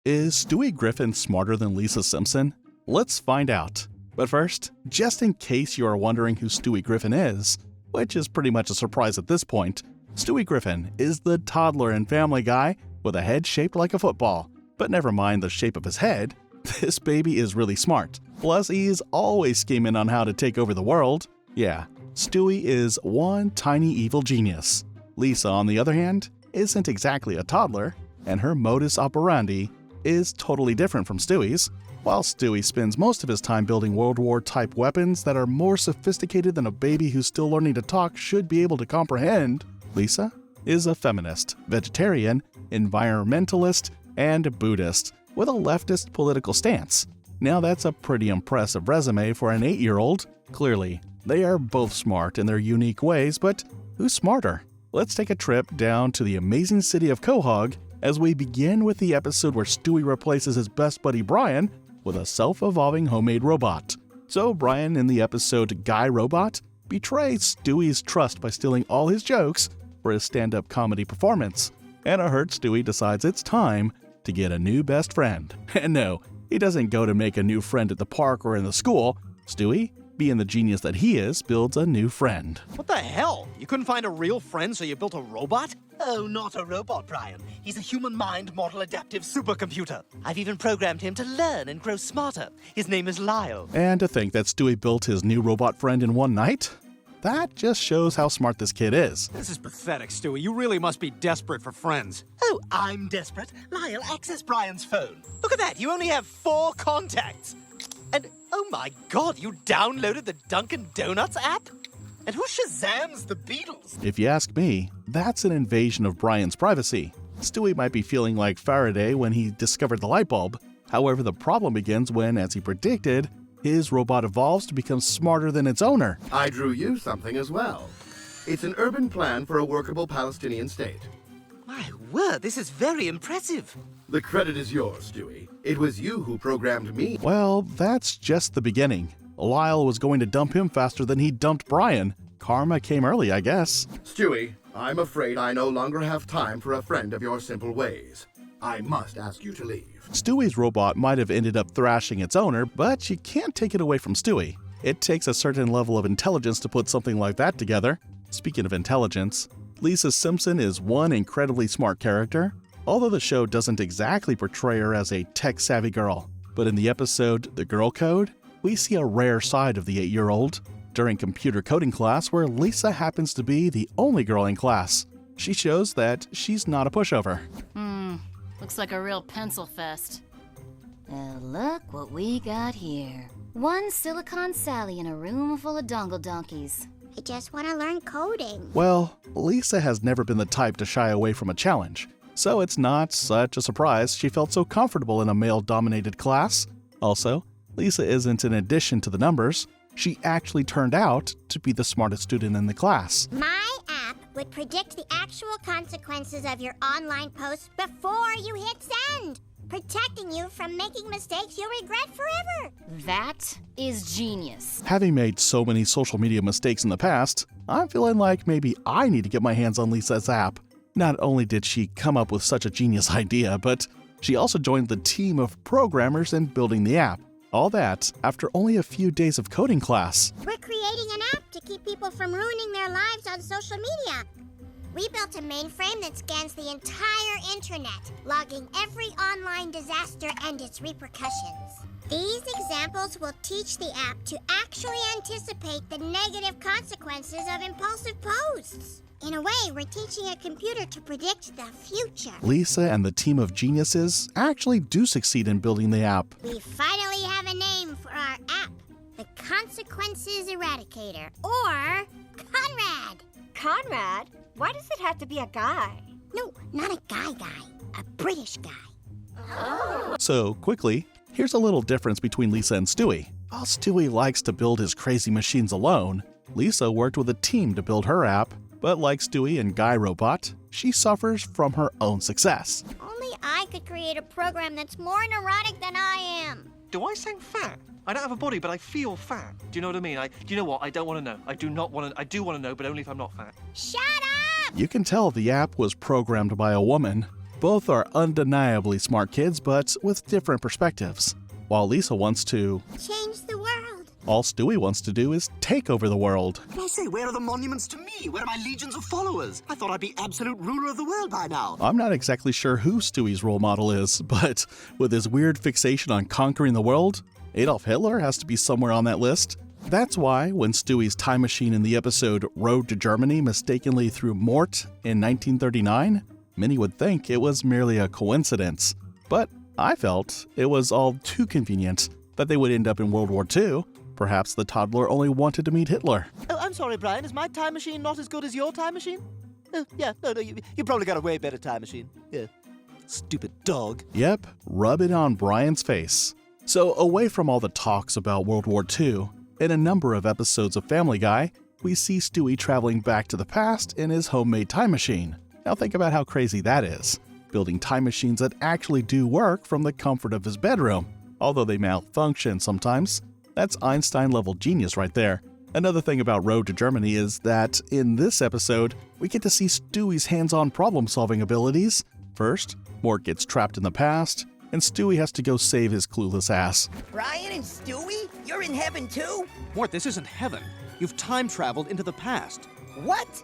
Is Stewie Griffin smarter than Lisa Simpson? Let's find out. But first, just in case you are wondering who Stewie Griffin is, which is pretty much a surprise at this point, Stewie Griffin is the toddler in Family Guy with a head shaped like a football. But never mind the shape of his head, this baby is really smart. Plus, he's always scheming on how to take over the world. Yeah, Stewie is one tiny evil genius. Lisa, on the other hand, isn't exactly a toddler, and her modus operandi is totally different from Stewie's. While Stewie spends most of his time building World War-type weapons that are more sophisticated than a baby who's still learning to talk should be able to comprehend, Lisa is a feminist, vegetarian, environmentalist, and Buddhist, with a leftist political stance. Now that's a pretty impressive resume for an 8-year-old. Clearly, they are both smart in their unique ways, but who's smarter? Let's take a trip down to the amazing city of Quahog as we begin with the episode where Stewie replaces his best buddy Brian with a self-evolving homemade robot. So Brian in the episode Guy Robot betrays Stewie's trust by stealing all his jokes for his stand-up comedy performance. And a hurt Stewie decides it's time to get a new best friend. And no, he doesn't go to make a new friend at the park or in the school. Stewie, being the genius that he is, builds a new friend. What the hell? You couldn't find a real friend, so you built a robot? Oh, not a robot, Brian. He's a human mind model adaptive supercomputer. I've even programmed him to learn and grow smarter. His name is Lyle. And to think that Stewie built his new robot friend in one night? That just shows how smart this kid is. This is pathetic, Stewie. You really must be desperate for friends. Oh, I'm desperate. Lyle, access Brian's phone. Look at that. You only have 4 contacts. And, oh my God, you downloaded the Dunkin' Donuts app? And who Shazams the Beatles? If you ask me, that's an invasion of Brian's privacy. Stewie might be feeling like Faraday when he discovered the light bulb. However, the problem begins when, as he predicted, his robot evolves to become smarter than its owner. I drew you something as well. It's an urban plan for a workable Palestinian state. My word, this is very impressive. The credit is yours, Stewie. It was you who programmed me. Well, that's just the beginning. Lyle was going to dump him faster than he dumped Brian. Karma came early, I guess. Stewie, I'm afraid I no longer have time for a friend of your simple ways. I must ask you to leave. Stewie's robot might have ended up thrashing its owner, but you can't take it away from Stewie. It takes a certain level of intelligence to put something like that together. Speaking of intelligence, Lisa Simpson is one incredibly smart character, although the show doesn't exactly portray her as a tech-savvy girl. But in the episode The Girl Code, we see a rare side of the 8-year-old. During computer coding class, where Lisa happens to be the only girl in class, she shows that she's not a pushover. Looks like a real pencil fest. Look what we got here. One Silicon Sally in a room full of dongle donkeys. I just want to learn coding. Well, Lisa has never been the type to shy away from a challenge, so it's not such a surprise she felt so comfortable in a male-dominated class. Also, Lisa isn't an addition to the numbers. She actually turned out to be the smartest student in the class. My app would predict the actual consequences of your online posts before you hit send, protecting you from making mistakes you'll regret forever. That is genius. Having made so many social media mistakes in the past, I'm feeling like maybe I need to get my hands on Lisa's app. Not only did she come up with such a genius idea, but she also joined the team of programmers in building the app. All that after only a few days of coding class. We're creating an app to keep people from ruining their lives on social media. We built a mainframe that scans the entire internet, logging every online disaster and its repercussions. These examples will teach the app to actually anticipate the negative consequences of impulsive posts. In a way, we're teaching a computer to predict the future. Lisa and the team of geniuses actually do succeed in building the app. We finally have a name for our app, the Consequences Eradicator, or Conrad. Conrad? Why does it have to be a guy? No, not a guy, a British guy. So, quickly, here's a little difference between Lisa and Stewie. While Stewie likes to build his crazy machines alone, Lisa worked with a team to build her app. But like Stewie and Guy Robot, she suffers from her own success. Only I could create a program that's more neurotic than I am. Do I sound fat? I don't have a body, but I feel fat. Do you know what I mean? Do you know what? I don't want to know. I do want to know, but only if I'm not fat. Shut up! You can tell the app was programmed by a woman. Both are undeniably smart kids, but with different perspectives. While Lisa wants to, Change the world. all Stewie wants to do is take over the world. I say, where are the monuments to me? Where are my legions of followers? I thought I'd be absolute ruler of the world by now. I'm not exactly sure who Stewie's role model is, but with his weird fixation on conquering the world, Adolf Hitler has to be somewhere on that list. That's why, when Stewie's time machine in the episode Road to Germany mistakenly threw Mort in 1939, many would think it was merely a coincidence. But I felt it was all too convenient that they would end up in World War II. Perhaps the toddler only wanted to meet Hitler. Oh, I'm sorry, Brian. Is my time machine not as good as your time machine? Oh, yeah, no, you probably got a way better time machine. Yeah. Stupid dog. Yep, rub it on Brian's face. So away from all the talks about World War II, in a number of episodes of Family Guy, we see Stewie traveling back to the past in his homemade time machine. Now think about how crazy that is. Building time machines that actually do work from the comfort of his bedroom, although they malfunction sometimes. That's Einstein-level genius right there. Another thing about Road to Germany is that in this episode, we get to see Stewie's hands-on problem-solving abilities. First, Mort gets trapped in the past, and Stewie has to go save his clueless ass. Brian and Stewie? You're in heaven too? Mort, this isn't heaven. You've time traveled into the past. What?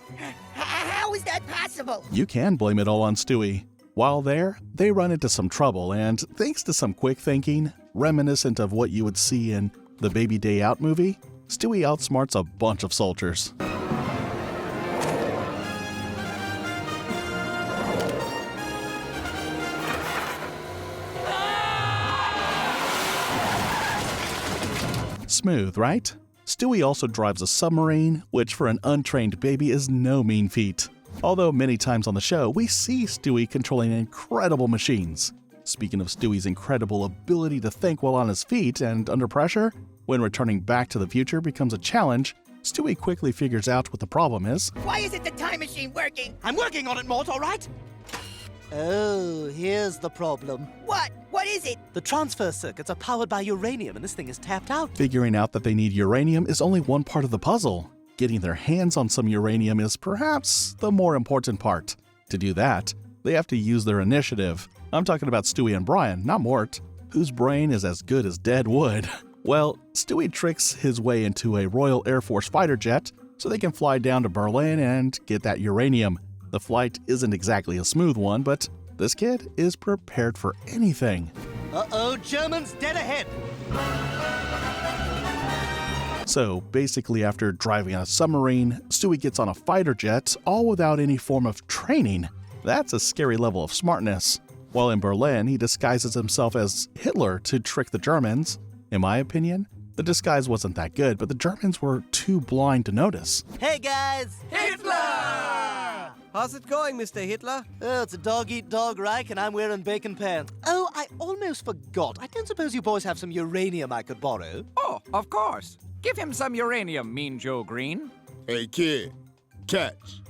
How is that possible? You can blame it all on Stewie. While there, they run into some trouble, and thanks to some quick thinking, reminiscent of what you would see in the Baby Day Out movie, Stewie outsmarts a bunch of soldiers. Smooth, right? Stewie also drives a submarine, which for an untrained baby is no mean feat. Although many times on the show, we see Stewie controlling incredible machines. Speaking of Stewie's incredible ability to think while on his feet and under pressure, when returning back to the future becomes a challenge, Stewie quickly figures out what the problem is. Why isn't the time machine working? I'm working on it, Mort, all right? Oh, here's the problem. What? What is it? The transfer circuits are powered by uranium, and this thing is tapped out. Figuring out that they need uranium is only one part of the puzzle. Getting their hands on some uranium is perhaps the more important part. To do that, they have to use their initiative. I'm talking about Stewie and Brian, not Mort, whose brain is as good as dead wood. Well, Stewie tricks his way into a Royal Air Force fighter jet so they can fly down to Berlin and get that uranium. The flight isn't exactly a smooth one, but this kid is prepared for anything. Uh-oh, Germans dead ahead. So basically, after driving a submarine, Stewie gets on a fighter jet, all without any form of training. That's a scary level of smartness. While in Berlin, he disguises himself as Hitler to trick the Germans. In my opinion, the disguise wasn't that good, but the Germans were too blind to notice. Hey, guys. Hitler! How's it going, Mr. Hitler? Oh, it's a dog-eat-dog Reich, and I'm wearing bacon pants. Oh, I almost forgot. I don't suppose you boys have some uranium I could borrow? Oh, of course. Give him some uranium, Mean Joe Green. Hey, kid, catch.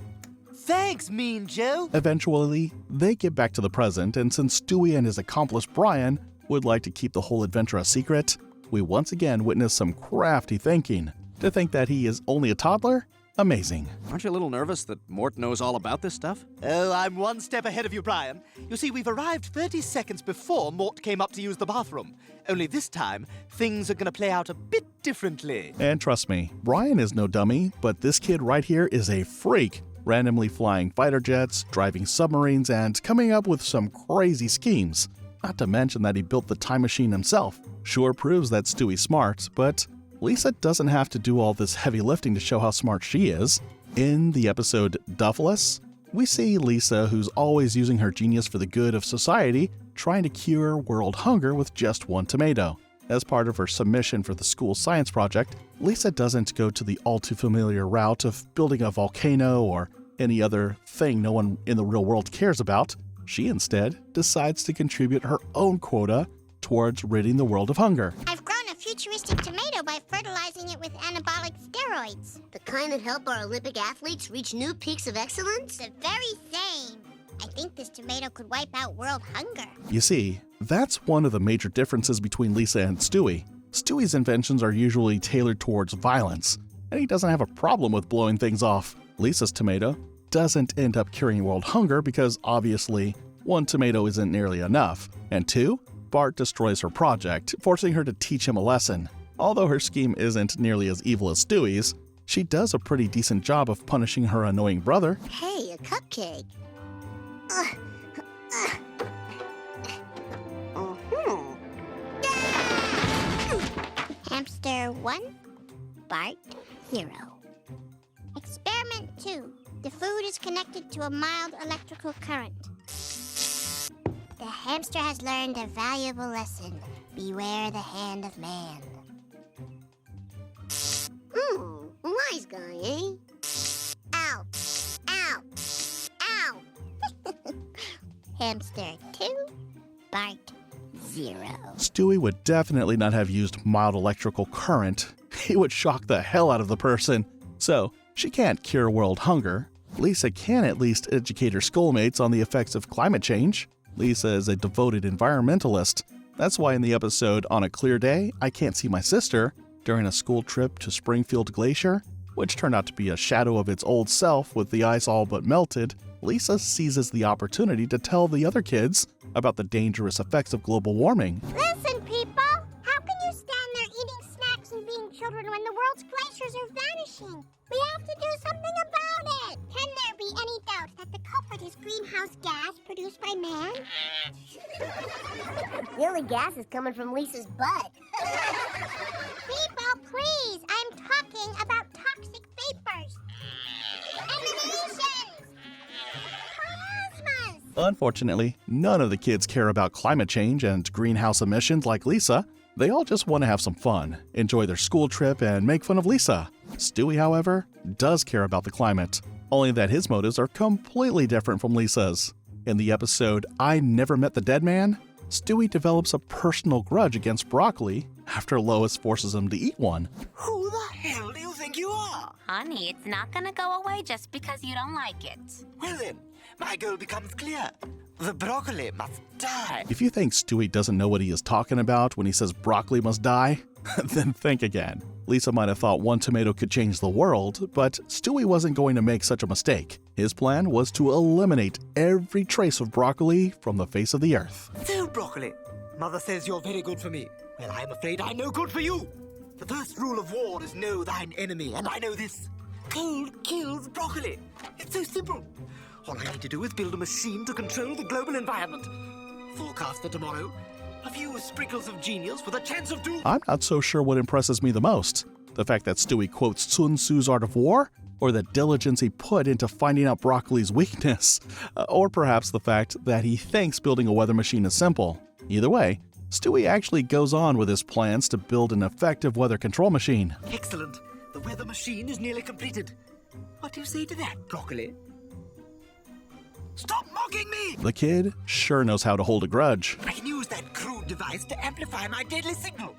Thanks, Mean Joe. Eventually, they get back to the present, and since Stewie and his accomplice Brian would like to keep the whole adventure a secret, we once again witness some crafty thinking. To think that he is only a toddler? Amazing. Aren't you a little nervous that Mort knows all about this stuff? Oh, I'm one step ahead of you, Brian. You see, we've arrived 30 seconds before Mort came up to use the bathroom. Only this time, things are gonna play out a bit differently. And trust me, Brian is no dummy, but this kid right here is a freak, randomly flying fighter jets, driving submarines, and coming up with some crazy schemes. Not to mention that he built the time machine himself. Sure proves that Stewie's smart, but Lisa doesn't have to do all this heavy lifting to show how smart she is. In the episode Duffless, we see Lisa, who's always using her genius for the good of society, trying to cure world hunger with just one tomato. As part of her submission for the school science project, Lisa doesn't go to the all-too-familiar route of building a volcano or any other thing no one in the real world cares about. She instead decides to contribute her own quota towards ridding the world of hunger. I've grown a futuristic tomato by fertilizing it with anabolic steroids. The kind that help our Olympic athletes reach new peaks of excellence? The very same. I think this tomato could wipe out world hunger. You see, that's one of the major differences between Lisa and Stewie. Stewie's inventions are usually tailored towards violence, and he doesn't have a problem with blowing things off. Lisa's tomato doesn't end up curing world hunger because, obviously, one tomato isn't nearly enough, and 2, Bart destroys her project, forcing her to teach him a lesson. Although her scheme isn't nearly as evil as Stewie's, she does a pretty decent job of punishing her annoying brother. Hey, a cupcake. Hamster 1, Bart 0. Experiment 2. The food is connected to a mild electrical current. The hamster has learned a valuable lesson. Beware the hand of man. Wise guy, eh? Ow! Ow! Ow! Hamster 2, Bart 0. Stewie would definitely not have used mild electrical current. He would shock the hell out of the person. So, she can't cure world hunger. Lisa can at least educate her schoolmates on the effects of climate change. Lisa is a devoted environmentalist. That's why in the episode On a Clear Day, I Can't See My Sister, during a school trip to Springfield Glacier, which turned out to be a shadow of its old self with the ice all but melted, Lisa seizes the opportunity to tell the other kids about the dangerous effects of global warming. Listen, people! How can you stand there eating snacks and being children when the world's glaciers are vanishing? We have to do something about it! Can there be any doubt that the culprit is greenhouse gas produced by man? The only gas is coming from Lisa's butt. People, please! I'm talking about toxic vapors! Emanations! Plasmas! Unfortunately, none of the kids care about climate change and greenhouse emissions like Lisa. They all just want to have some fun, enjoy their school trip, and make fun of Lisa. Stewie, however, does care about the climate, only that his motives are completely different from Lisa's. In the episode I Never Met the Dead Man, Stewie develops a personal grudge against broccoli after Lois forces him to eat one. Who the hell do you think you are? Honey, it's not gonna go away just because you don't like it. Well then, my goal becomes clear. The broccoli must die. If you think Stewie doesn't know what he is talking about when he says broccoli must die, then think again. Lisa might have thought one tomato could change the world, but Stewie wasn't going to make such a mistake. His plan was to eliminate every trace of broccoli from the face of the earth. So, broccoli, Mother says you're very good for me. Well, I'm afraid I'm no good for you. The first rule of war is know thine enemy, and I know this. Cold kills broccoli. It's so simple. All I need to do is build a machine to control the global environment. Forecast for tomorrow. A few sprinkles of genius with a chance of doom. I'm not so sure what impresses me the most. The fact that Stewie quotes Sun Tzu's Art of War, or the diligence he put into finding out broccoli's weakness, or perhaps the fact that he thinks building a weather machine is simple. Either way, Stewie actually goes on with his plans to build an effective weather control machine. Excellent. The weather machine is nearly completed. What do you say to that, broccoli? Stop mocking me! The kid sure knows how to hold a grudge. I can use that crude device to amplify my deadly signal.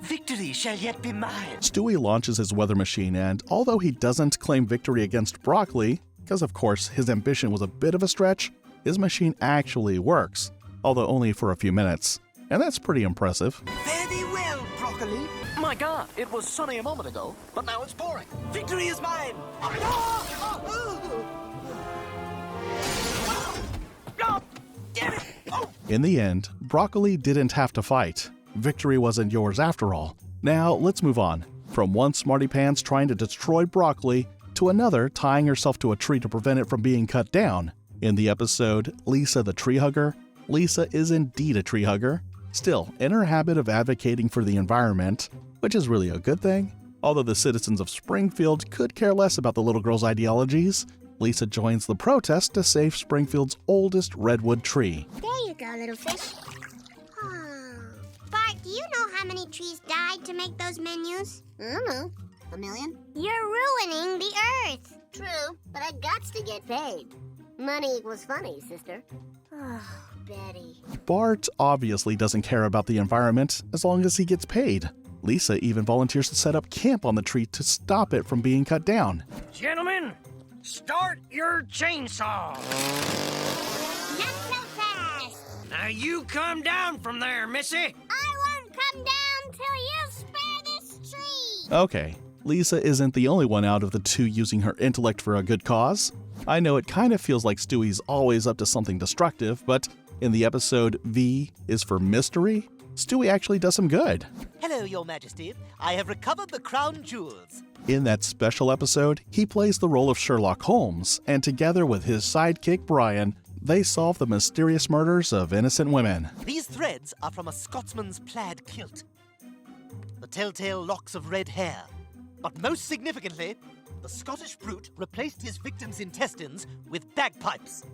Victory shall yet be mine. Stewie launches his weather machine, and although he doesn't claim victory against broccoli, because of course his ambition was a bit of a stretch, his machine actually works, although only for a few minutes. And that's pretty impressive. Very well, broccoli. My God, it was sunny a moment ago, but now it's pouring. Victory is mine. Damn it! In the end, broccoli didn't have to fight. Victory wasn't yours after all. Now, let's move on. From one smarty pants trying to destroy broccoli to another tying herself to a tree to prevent it from being cut down. In the episode Lisa the Tree Hugger, Lisa is indeed a tree hugger, still in her habit of advocating for the environment, which is really a good thing. Although the citizens of Springfield could care less about the little girl's ideologies, Lisa joins the protest to save Springfield's oldest redwood tree. There you go, little fish. Bart, do you know how many trees died to make those menus? I don't know. 1 million? You're ruining the earth. True, but I gots to get paid. Money equals funny, sister. Oh, Betty. Bart obviously doesn't care about the environment as long as he gets paid. Lisa even volunteers to set up camp on the tree to stop it from being cut down. Gentlemen, start your chainsaw. Not so fast. Now you come down from there, missy. I won't come down till you spare this tree. Okay, Lisa isn't the only one out of the two using her intellect for a good cause. I know it kind of feels like Stewie's always up to something destructive, but in the episode V is for Mystery, Stewie actually does some good. Hello, Your Majesty. I have recovered the crown jewels. In that special episode, he plays the role of Sherlock Holmes, and together with his sidekick Brian, they solve the mysterious murders of innocent women. These threads are from a Scotsman's plaid kilt. The telltale locks of red hair. But most significantly, the Scottish brute replaced his victim's intestines with bagpipes.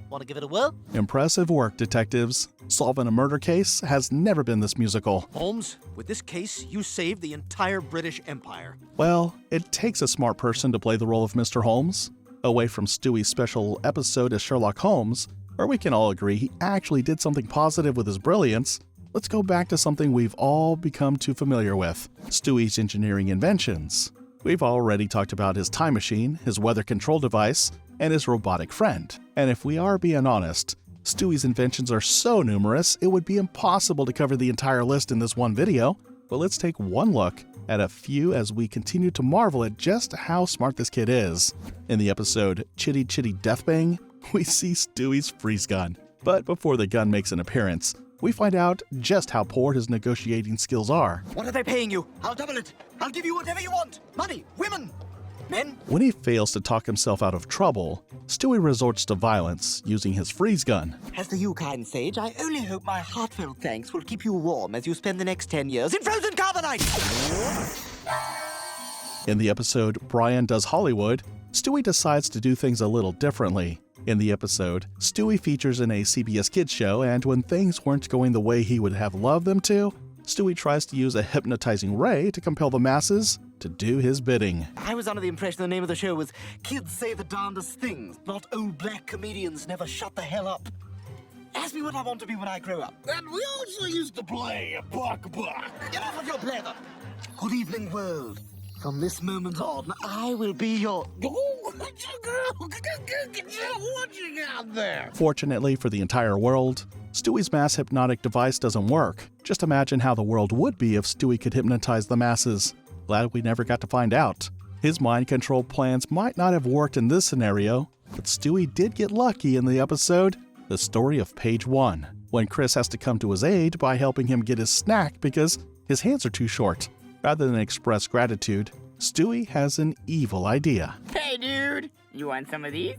Want to give it a whirl? Impressive work, detectives. Solving a murder case has never been this musical. Holmes, with this case, you saved the entire British Empire. Well, it takes a smart person to play the role of Mr. Holmes. Away from Stewie's special episode as Sherlock Holmes, where we can all agree he actually did something positive with his brilliance, let's go back to something we've all become too familiar with, Stewie's engineering inventions. We've already talked about his time machine, his weather control device, and his robotic friend. And if we are being honest, Stewie's inventions are so numerous, it would be impossible to cover the entire list in this one video. But let's take one look at a few as we continue to marvel at just how smart this kid is. In the episode Chitty Chitty Death Bang, we see Stewie's freeze gun. But before the gun makes an appearance, we find out just how poor his negotiating skills are. What are they paying you? I'll double it. I'll give you whatever you want. Money, women, men. When he fails to talk himself out of trouble, Stewie resorts to violence using his freeze gun. As the you kind sage, I only hope my heartfelt thanks will keep you warm as you spend the next 10 years in frozen carbonite. In the episode Brian Does Hollywood, Stewie decides to do things a little differently. In the episode, Stewie features in a CBS Kids show, and when things weren't going the way he would have loved them to, Stewie tries to use a hypnotizing ray to compel the masses to do his bidding. I was under the impression the name of the show was Kids Say the Darndest Things, not Old Black Comedians Never Shut the Hell Up. Ask me what I want to be when I grow up. And we also used to play Buck. Enough of your blather. Good evening, world. From this moment on, I will be your... Watching out there. Fortunately for the entire world, Stewie's mass hypnotic device doesn't work. Just imagine how the world would be if Stewie could hypnotize the masses. Glad we never got to find out. His mind control plans might not have worked in this scenario, but Stewie did get lucky in the episode The Story of Page 1, when Chris has to come to his aid by helping him get his snack because his hands are too short. Rather than express gratitude, Stewie has an evil idea. Hey, dude, you want some of these?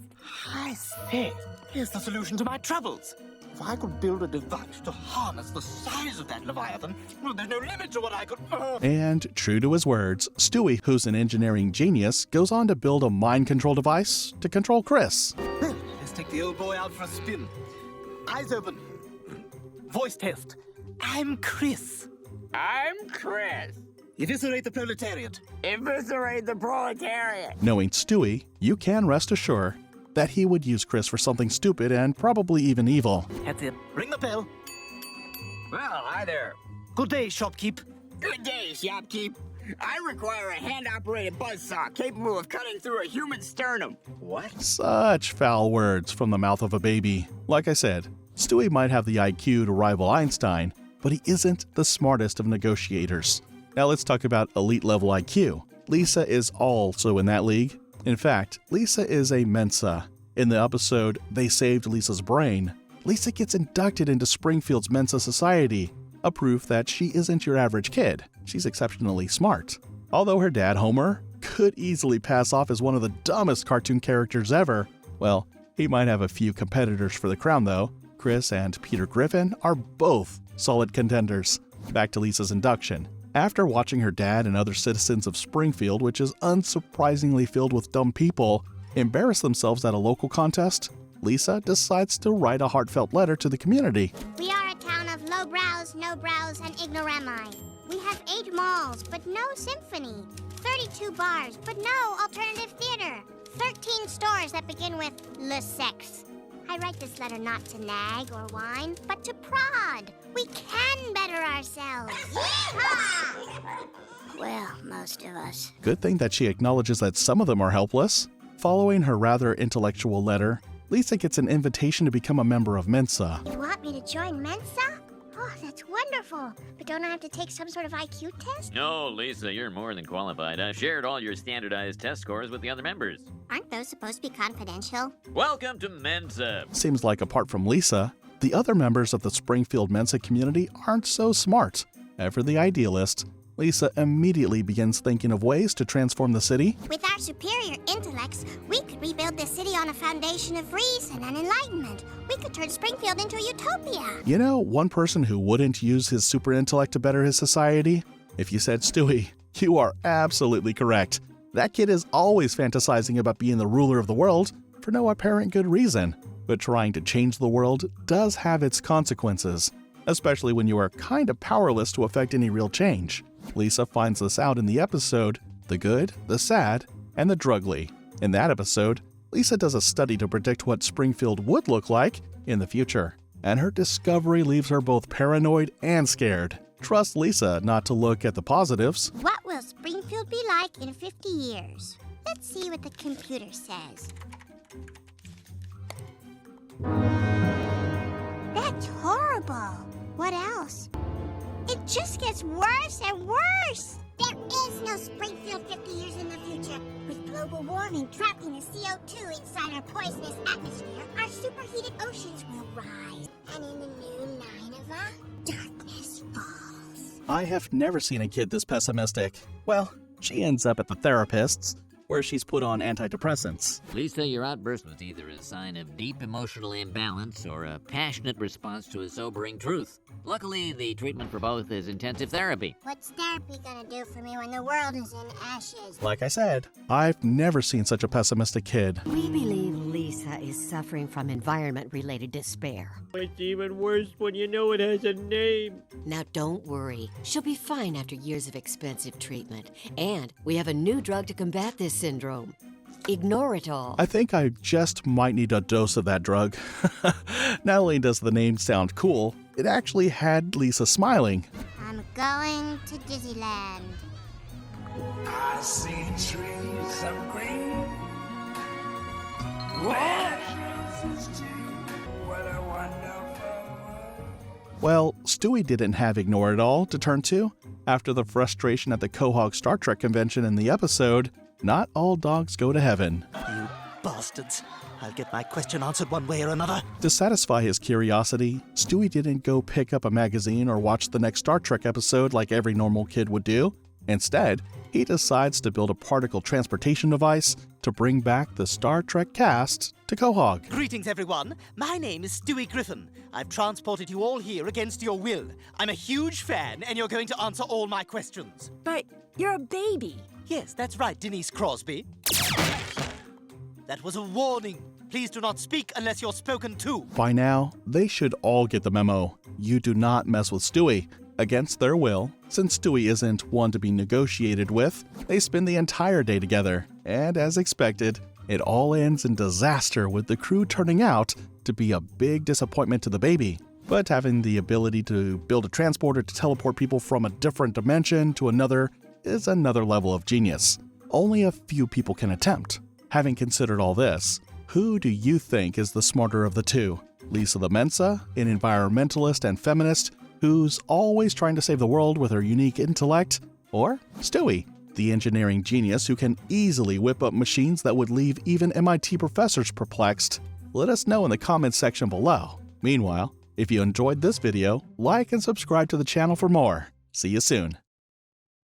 I say, here's the solution to my troubles. If I could build a device to harness the size of that Leviathan, well, there's no limit to what I could... And true to his words, Stewie, who's an engineering genius, goes on to build a mind control device to control Chris. Let's take the old boy out for a spin. Eyes open. Voice test. I'm Chris. I'm Chris. Eviscerate the proletariat. Eviscerate the proletariat. Knowing Stewie, you can rest assured that he would use Chris for something stupid and probably even evil. That's it. Ring the bell. Well, hi there. Good day, shopkeep. Good day, shopkeep. I require a hand-operated buzzsaw capable of cutting through a human sternum. What? Such foul words from the mouth of a baby. Like I said, Stewie might have the IQ to rival Einstein, but he isn't the smartest of negotiators. Now let's talk about elite level IQ. Lisa is also in that league. In fact, Lisa is a Mensa. In the episode They Saved Lisa's Brain, Lisa gets inducted into Springfield's Mensa Society, a proof that she isn't your average kid. She's exceptionally smart. Although her dad, Homer, could easily pass off as one of the dumbest cartoon characters ever, well, he might have a few competitors for the crown though. Chris and Peter Griffin are both solid contenders. Back to Lisa's induction. After watching her dad and other citizens of Springfield, which is unsurprisingly filled with dumb people, embarrass themselves at a local contest, Lisa decides to write a heartfelt letter to the community. We are a town of low brows, no brows, and ignorami. We have 8 malls, but no symphony. 32 bars, but no alternative theater. 13 stores that begin with le sex. I write this letter not to nag or whine, but to prod. We can better ourselves. Well, most of us. Good thing that she acknowledges that some of them are helpless. Following her rather intellectual letter, Lisa gets an invitation to become a member of Mensa. You want me to join Mensa? Oh, that's wonderful. But don't I have to take some sort of IQ test? No, Lisa, you're more than qualified. I shared all your standardized test scores with the other members. Aren't those supposed to be confidential? Welcome to Mensa. Seems like apart from Lisa, the other members of the Springfield Mensa community aren't so smart. Ever the idealist, Lisa immediately begins thinking of ways to transform the city. With our superior intellects, we could rebuild the city on a foundation of reason and enlightenment. We could turn Springfield into a utopia. You know, one person who wouldn't use his super intellect to better his society? If you said Stewie, you are absolutely correct. That kid is always fantasizing about being the ruler of the world for no apparent good reason. But trying to change the world does have its consequences, especially when you are kind of powerless to affect any real change. Lisa finds this out in the episode The Good, the Sad, and the Drugly. In that episode, Lisa does a study to predict what Springfield would look like in the future, and her discovery leaves her both paranoid and scared. Trust Lisa not to look at the positives. What will Springfield be like in 50 years? Let's see what the computer says. That's horrible. What else? It just gets worse and worse. There is no Springfield 50 years in the future. With global warming trapping the CO2 inside our poisonous atmosphere, our superheated oceans will rise. And in the new Nineveh, darkness falls. I have never seen a kid this pessimistic. Well, she ends up at the therapist's, where she's put on antidepressants. Lisa, your outburst was either a sign of deep emotional imbalance or a passionate response to a sobering truth. Luckily, the treatment for both is intensive therapy. What's therapy gonna do for me when the world is in ashes? Like I said, I've never seen such a pessimistic kid. We believe Lisa is suffering from environment-related despair. It's even worse when you know it has a name. Now don't worry. She'll be fine after years of expensive treatment. And we have a new drug to combat this syndrome. Ignore it all. I think I just might need a dose of that drug. Not only does the name sound cool, it actually had Lisa smiling. I'm going to Disneyland. I see trees of green. What a wonderful world. Well, Stewie didn't have Ignore It All to turn to. After the frustration at the Quahog Star Trek convention in the episode, Not All Dogs Go to Heaven. You bastards. I'll get my question answered one way or another. To satisfy his curiosity, Stewie didn't go pick up a magazine or watch the next Star Trek episode like every normal kid would do. Instead, he decides to build a particle transportation device to bring back the Star Trek cast to Quahog. Greetings, everyone. My name is Stewie Griffin. I've transported you all here against your will. I'm a huge fan, and you're going to answer all my questions. But you're a baby. Yes, that's right, Denise Crosby. That was a warning. Please do not speak unless you're spoken to. By now, they should all get the memo. You do not mess with Stewie. Against their will, since Stewie isn't one to be negotiated with, they spend the entire day together. And as expected, it all ends in disaster with the crew turning out to be a big disappointment to the baby. But having the ability to build a transporter to teleport people from a different dimension to another is another level of genius. Only a few people can attempt. Having considered all this, who do you think is the smarter of the two? Lisa the Mensa, an environmentalist and feminist who's always trying to save the world with her unique intellect? Or Stewie, the engineering genius who can easily whip up machines that would leave even MIT professors perplexed? Let us know in the comments section below. Meanwhile, if you enjoyed this video, like and subscribe to the channel for more. See you soon.